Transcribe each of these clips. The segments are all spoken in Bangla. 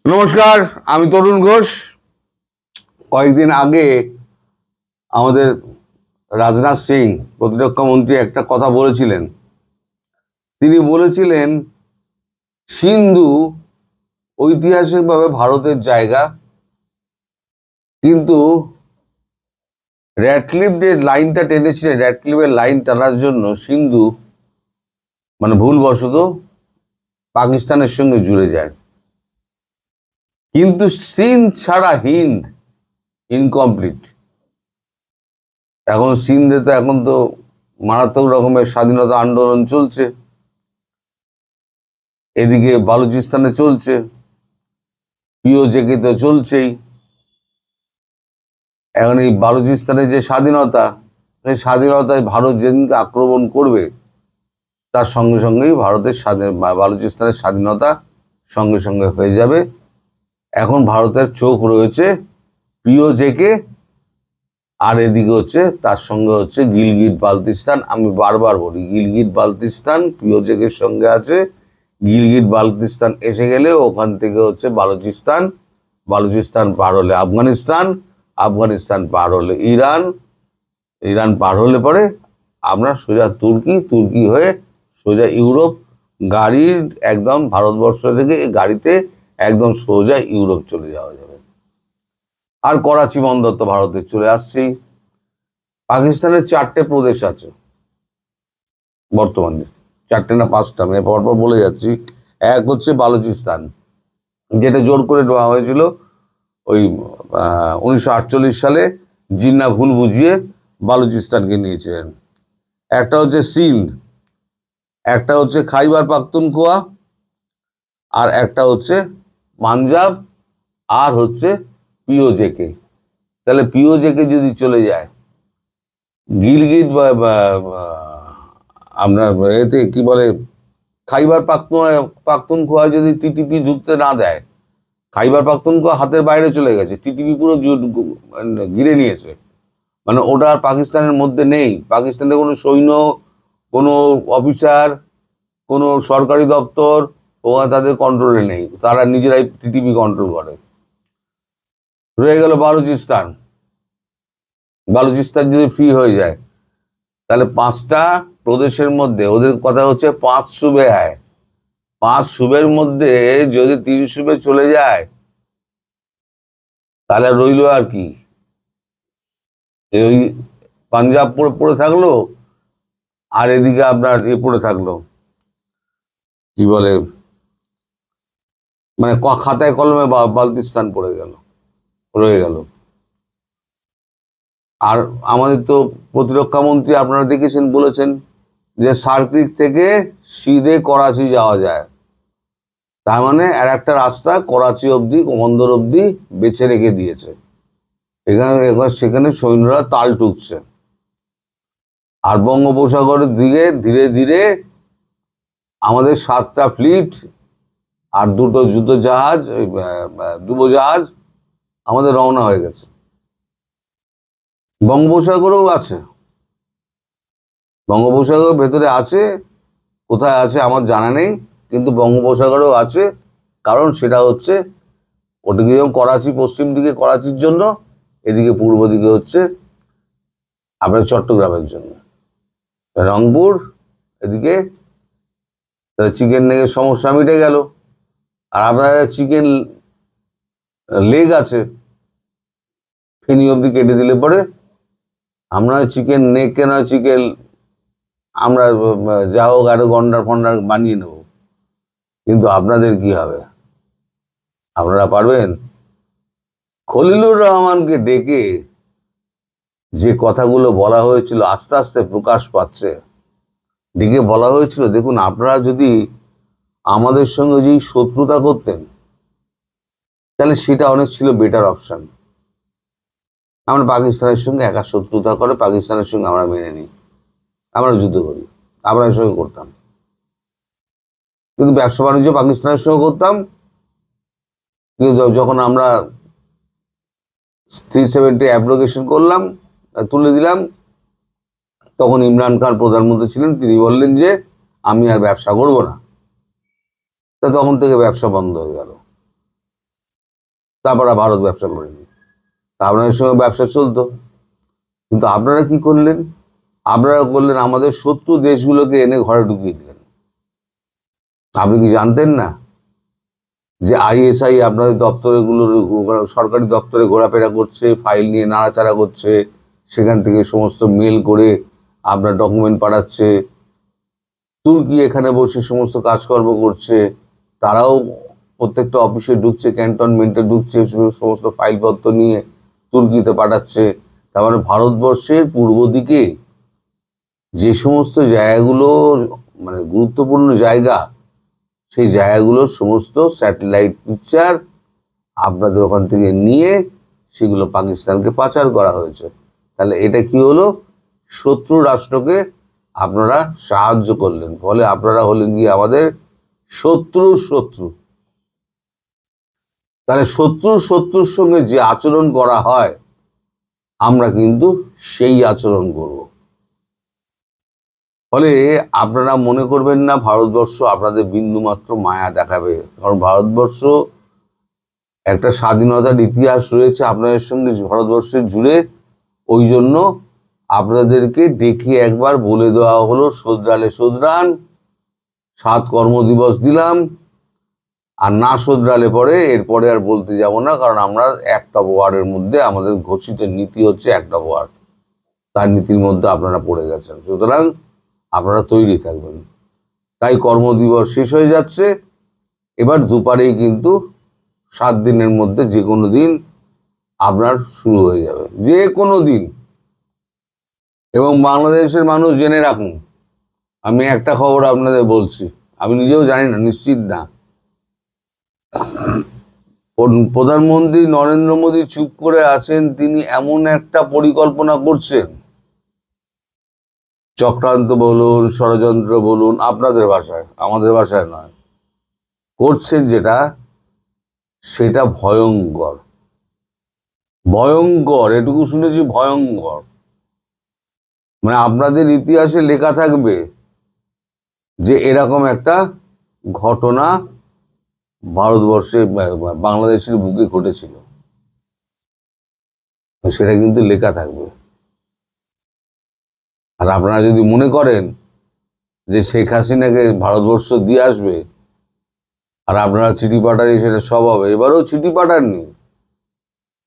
নমস্কার, আমি তরুণ ঘোষ। কয়েকদিন আগে আমাদের রাজনাথ সিং প্রতিরক্ষা মন্ত্রী একটা কথা বলেছিলেন। তিনি বলেছিলেন সিন্ধু ঐতিহাসিকভাবে ভারতের জায়গা, কিন্তু র্যাডক্লিফ যে লাইনটা টেনেছিলেন, র্যাডক্লিফের লাইন টানার জন্য সিন্ধু ভুলবশত পাকিস্তানের সঙ্গে জুড়ে যায়। কিন্তু সিন্ধ ছাড়া হিন্দ ইনকমপ্লিট। এখন সিন্ধে তো এখন তো মারাত্মক রকমের স্বাধীনতা আন্দোলন চলছে, এদিকে বালুচিস্তানে চলছে, পিওজেকে তো চলছেই। এখন এই বালুচিস্তানের যে স্বাধীনতা, সেই স্বাধীনতায় ভারত যেদিনকে আক্রমণ করবে তার সঙ্গে সঙ্গেই ভারতের বালুচিস্তানের স্বাধীনতা সঙ্গে সঙ্গে হয়ে যাবে। এখন ভারতের চোখ রয়েছে পিওজেকে, আর এদিকে হচ্ছে তার সঙ্গে হচ্ছে গিলগিট বালতিস্তান। আমি বারবার বলি গিলগিট বালতিস্তান পিওজেকের সঙ্গে আছে। গিলগিট বালতিস্তান এসে গেলে ওখান থেকে হচ্ছে বালুচিস্তান, বালুচিস্তান পার হলে আফগানিস্তান, আফগানিস্তান পার হলে ইরান, ইরান পার হলে পরে আমরা সোজা তুর্কি, তুর্কি হয়ে সোজা ইউরোপ। গাড়ির একদম ভারতবর্ষ থেকে গাড়িতে একদম সোজা ইউরোপ চলে যাওয়া যাবে। আর করাচি বন্দর তো ভারতের চলে আসছেই। পাকিস্তানের 4টে প্রদেশ আছে বর্তমানে, 4টে না 5টা, আমি পরপর বলে যাচ্ছি। এক হচ্ছে বালুচিস্তান, যেটা জোর করে দেওয়া হয়েছিল ওই 1948 সালে। জিন্না ভুল বুঝিয়ে বালুচিস্তানকে নিয়েছিলেন। একটা হচ্ছে সিন্ধ, একটা হচ্ছে খাইবার পাখতুনখোয়া, আর একটা হচ্ছে পাঞ্জাব, আর হচ্ছে পিওজেকে। তাহলে পিওজেকে যদি চলে যায়, গিলগিট আপনার এতে কি বলে খাইবার পাখতুনখোয়া যদি টিটিপি ঢুকতে না দেয়, খাইবার পাখতুনখোয়া হাতের বাইরে চলে গেছে, টিটিপি পুরো ঘিরে নিয়েছে। ওটা আর পাকিস্তানের মধ্যে নেই। পাকিস্তানে কোনো সৈন্য, কোনো অফিসার, কোনো সরকারি দপ্তর ওরা তাদের কন্ট্রোলে নেই, তারা নিজেরাই টিটিপি কন্ট্রোল করে। রয়ে গেল বালুচিস্তান। বালুচিস্তান যদি ফ্রি হয়ে যায়, তাহলে 5টা প্রদেশের মধ্যে ওদের কথা হচ্ছে 5 সুবে হয়। 5 সুবের মধ্যে যদি 3 সুবে চলে যায়, তাহলে রইল আর কি, ওই পাঞ্জাব পড়ে থাকলো, আর এদিকে আপনার পড়ে থাকলো কি বলে খাতায় কলমে বালতিস্তান পড়ে গেল, রয়ে গেল। আর আমাদের তো প্রতিরক্ষা মন্ত্রী আপনারা দেখেছেন, বলেছেন যে সার্কিট থেকে সিধে করাচি যাওয়া যায়। তার আর একটা রাস্তা করাচি অবধি, বন্দর অবধি বেছে রেখে দিয়েছে। সেখানে সৈন্যরা তাল টুকছে। আর বঙ্গোপসাগরের দিকে ধীরে ধীরে আমাদের 7টা ফ্লিট আর 2টো যুদ্ধ জাহাজ, ডুবোজাহাজ আমাদের রওনা হয়ে গেছে। বঙ্গোপসাগরেও আছে, বঙ্গোপসাগরের ভেতরে আছে, কোথায় আছে আমার জানা নেই, কিন্তু বঙ্গোপসাগরেও আছে। কারণ সেটা হচ্ছে ওদিকে যেমন করাচি পশ্চিম দিকে করাচির জন্য, এদিকে পূর্ব দিকে হচ্ছে আপনার চট্টগ্রামের জন্য, রংপুর এদিকে। চিকেন নেগের সমস্যা মিটে গেল। আর আপনার চিকেন লেগ আছে, ফেনী অবধি কেটে দিলে পরে আমরা চিকেন নেক কেনা চিকেন আমরা যা হোক আরো গন্ডার ফন্ডার বানিয়ে নেব। কিন্তু আপনাদের কি হবে? আপনারা পারবেন? খলিলুর রহমানকে ডেকে যে কথাগুলো বলা হয়েছিল আস্তে আস্তে প্রকাশ পাচ্ছে। ডেকে বলা হয়েছিল, দেখুন আপনারা যদি আমাদের সঙ্গে যদি শত্রুতা করতেন, তাহলে সেটা অনেক ছিল বেটার অপশন। আমরা পাকিস্তানের সঙ্গে একা শত্রুতা করে পাকিস্তানের সঙ্গে আমরা মেনে নিই, আমরা যুদ্ধ করি, আপনাদের সঙ্গে করতাম। কিন্তু ব্যবসা বাণিজ্য পাকিস্তানের সঙ্গে করতাম। কিন্তু যখন আমরা 370 অ্যাপ্লিকেশন করলাম, তুলে দিলাম, তখন ইমরান খান প্রধানমন্ত্রী ছিলেন, তিনি বললেন যে আমি আর ব্যবসা করব না। তা তখন থেকে ব্যবসা বন্ধ হয়ে গেল। তারপরে ভারত ব্যবসা করেনি, আপনাদের সঙ্গে ব্যবসা চলতো। কিন্তু আপনারা কি করলেন? আপনারা করলেন আমাদের শত্রু দেশগুলোকে এনে ঘরে ঢুকিয়ে দিলেন। আপনি কি জানতেন না যে আইএসআই আপনাদের দপ্তরগুলোর, সরকারি দপ্তরে ঘোরাফেরা করছে, ফাইল নিয়ে নাড়াচাড়া করছে, সেখান থেকে সমস্ত মেল করে আপনার ডকুমেন্ট পাঠাচ্ছে। তুর্কি এখানে বসে সমস্ত কাজকর্ম করছে, তারাও প্রত্যেকটা অফিসে ঢুকছে, ক্যান্টনমেন্টে ঢুকছে, সমস্ত ফাইলপত্র নিয়ে তুর্কিতে পাঠাচ্ছে। তার মানে ভারতবর্ষের পূর্ব দিকে যে সমস্ত জায়গাগুলো মানে গুরুত্বপূর্ণ জায়গা, সেই জায়গাগুলোর সমস্ত স্যাটেলাইট পিকচার আপনাদের ওখান থেকে নিয়ে সেগুলো পাকিস্তানকে পাচার করা হয়েছে। তাহলে এটা কি হলো? শত্রু রাষ্ট্রকে আপনারা সাহায্য করলেন, ফলে আপনারা হলেন গিয়ে আমাদের শত্রু। তাহলে শত্রুর সঙ্গে যে আচরণ করা হয়, আমরা কিন্তু সেই আচরণ করব। ফলে আপনারা মনে করবেন না ভারতবর্ষ আপনাদের বিন্দুমাত্র মায়া দেখাবে, কারণ ভারতবর্ষ একটা স্বাধীনতার ইতিহাস রয়েছে আপনাদের সঙ্গে ভারতবর্ষের জুড়ে। ওই জন্য আপনাদেরকে ডেকে একবার বলে দেওয়া হলো, শোধরালে শোধরান, 7 কর্মদিবস দিলাম, আর না শোধরালে পরে এরপরে আর বলতে যাব না, কারণ আমরা একটা ওয়ার্ডের মধ্যে আমাদের ঘোষিত নীতি হচ্ছে একটা ওয়ার্ড, তার নীতির মধ্যে আপনারা পড়ে গেছেন। সুতরাং আপনারা তৈরি থাকবেন। তাই কর্মদিবস শেষ হয়ে যাচ্ছে, এবার দুপারেই কিন্তু 7 দিনের মধ্যে যে কোনো দিন আপনার শুরু হয়ে যাবে, যে কোনো দিন। এবং বাংলাদেশের মানুষ জেনে রাখুন, আমি একটা খবর আপনাদের বলছি, আমি নিজেও জানি না, নিশ্চিত না। প্রধানমন্ত্রী নরেন্দ্র মোদী চুপ করে আছেন, তিনি এমন একটা পরিকল্পনা করছেন, চক্রান্ত বলুন, ষড়যন্ত্র বলুন, আপনাদের ভাষায়, আমাদের ভাষায় নয়, করছেন যেটা, সেটা ভয়ঙ্কর। এটুকু শুনেছি, ভয়ঙ্কর। মানে আপনাদের ইতিহাসে লেখা থাকবে যে এরকম একটা ঘটনা ভারতবর্ষে, বাংলাদেশের বুকে ঘটেছিল, সেটা কিন্তু লেখা থাকবে। আর আপনারা যদি মনে করেন যে শেখ হাসিনাকে ভারতবর্ষ দিয়ে আসবে আর আপনারা চিঠি পাঠানি, সেটা সব হবে। এবারও চিঠি পাঠাননি,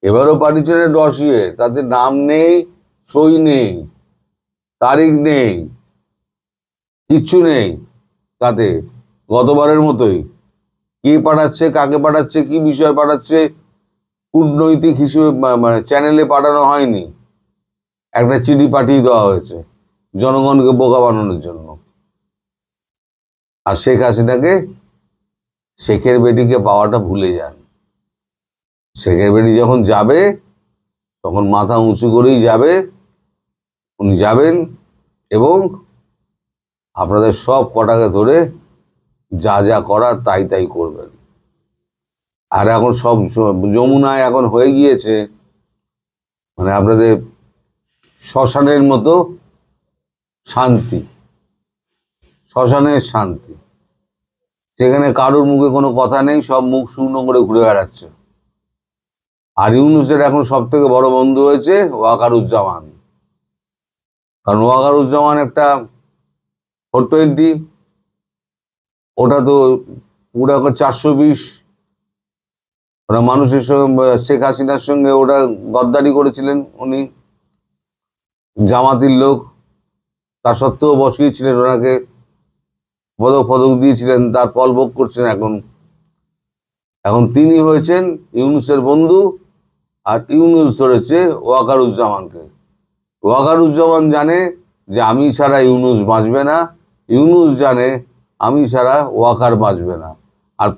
এবারও পাঠিয়েছেন ডসিয়ে, তাতে নাম নেই, সই নেই, তারিখ নেই, কিচ্ছু নেই তাতে, গতবারের মতোই। কে পাঠাচ্ছে, কাকে পাঠাচ্ছে, কি বিষয় পাঠাচ্ছে, কূটনৈতিক হিসেবে মানে চ্যানেলে পাঠানো হয়নি, একটা চিঠি পাঠিয়ে দেওয়া হয়েছে জনগণকে বোকা বানানোর জন্য। আর শেখ হাসিনাকে, শেখের বেটিকে পাওয়াটা ভুলে যান। শেখের বেটি যখন যাবে তখন মাথা উঁচু করেই যাবে, উনি যাবেন এবং আপনাদের সব কটাকে ধরে যা যা করার তাই করবেন। আর এখন সব যমুনায় এখন হয়ে গিয়েছে মানে আপনাদের শ্মশানের মতো শান্তি, শ্মশানের শান্তি, সেখানে কারোর মুখে কোনো কথা নেই, সব মুখ শূন্য করে ঘুরে বেড়াচ্ছে। আর ইউনূসের এখন সব থেকে বড় বন্ধু হয়েছে ওয়াকারুজ্জামান, কারণ ওয়াকারুজ্জামান একটা 420, ওটা তো পুরো 420, ওরা মানুষের সঙ্গে, শেখ হাসিনার সঙ্গে ওটা গদ্দারি করেছিলেন, উনি জামাতির লোক, তা সত্ত্বেও বসিয়েছিলেন ওনাকে, পদক দিয়েছিলেন, তার ফল ভোগ করছেন এখন তিনি হয়েছেন ইউনূসের বন্ধু, আর ইউনূস ধরেছে ওয়াকারুজ্জামানকে। ওয়াকারুজ্জামান জানে যে আমি ছাড়া ইউনূস বাঁচবে না, ইউনূস জানে আমি ছাড়া ওয়াকার বাঁচবে না। আর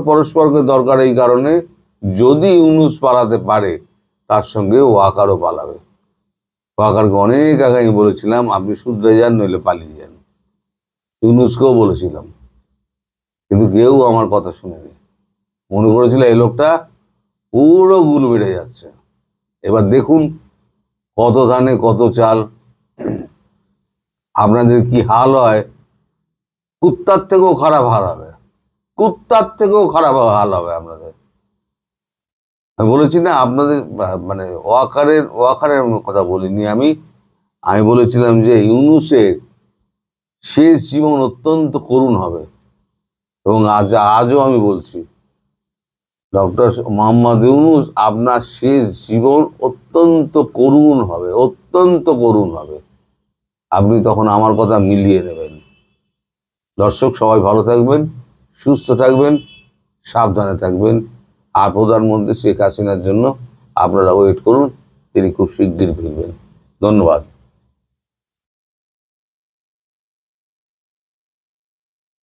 পরস্পরকে দরকার, এই কারণে যদি ইউনূস পালাতে পারে তার সঙ্গে ওয়াকারও পালাবে। ওয়াকারকে অনেক আগে আমি বলেছিলাম আপনি শুধরে যান, নইলে পালিয়ে যান, ইউনূসকেও বলেছিলাম, কিন্তু কেউ আমার কথা শুনেনি। মনে করেছিল এই লোকটা পুরো গুল বেড়ে যাচ্ছে। এবার দেখুন কত ধানে কত চাল, আপনাদের কি হাল হয়, কুত্তার থেকেও খারাপ হাল হবে, কুত্তার থেকেও খারাপ হাল হবে আপনাদের। আমি বলেছি না আপনাদের মানে ওয়াকারের কথা বলিনি আমি। আমি বলেছিলাম যে ইউনূসের শেষ জীবন অত্যন্ত করুণ হবে, এবং আজও আমি বলছি ডক্টর মোহাম্মদ ইউনূস আপনার শেষ জীবন অত্যন্ত করুণ হবে, অত্যন্ত করুণ হবে। আপনি তখন আমার কথা মিলিয়ে নেবেন। দর্শক সবাই ভালো থাকবেন, সুস্থ থাকবেন, সাবধানে থাকবেন। আর প্রধানমন্ত্রী শেখ হাসিনার জন্য আপনারা ওয়েট করুন, তিনি খুব শিগগির ফিরবেন। ধন্যবাদ।